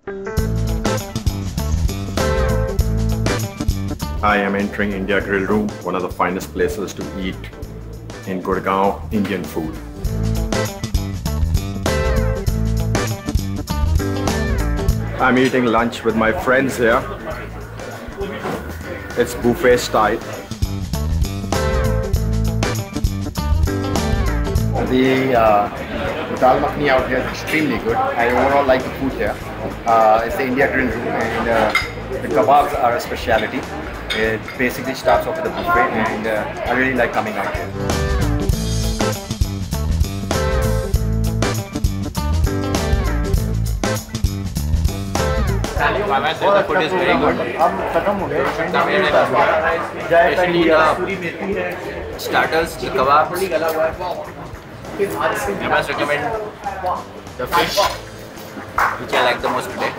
I am entering India Grill Room, one of the finest places to eat in Gurgaon Indian food. I'm eating lunch with my friends here. It's buffet style. The dal makhani out here is extremely good. I overall like the food here. It's the India Grill Room, and the kebabs are a speciality. It basically starts off with a buffet, and I really like coming out here. Mama said the food is very good. Especially the starters, the kebabs. I must recommend the fish, which I like the most today.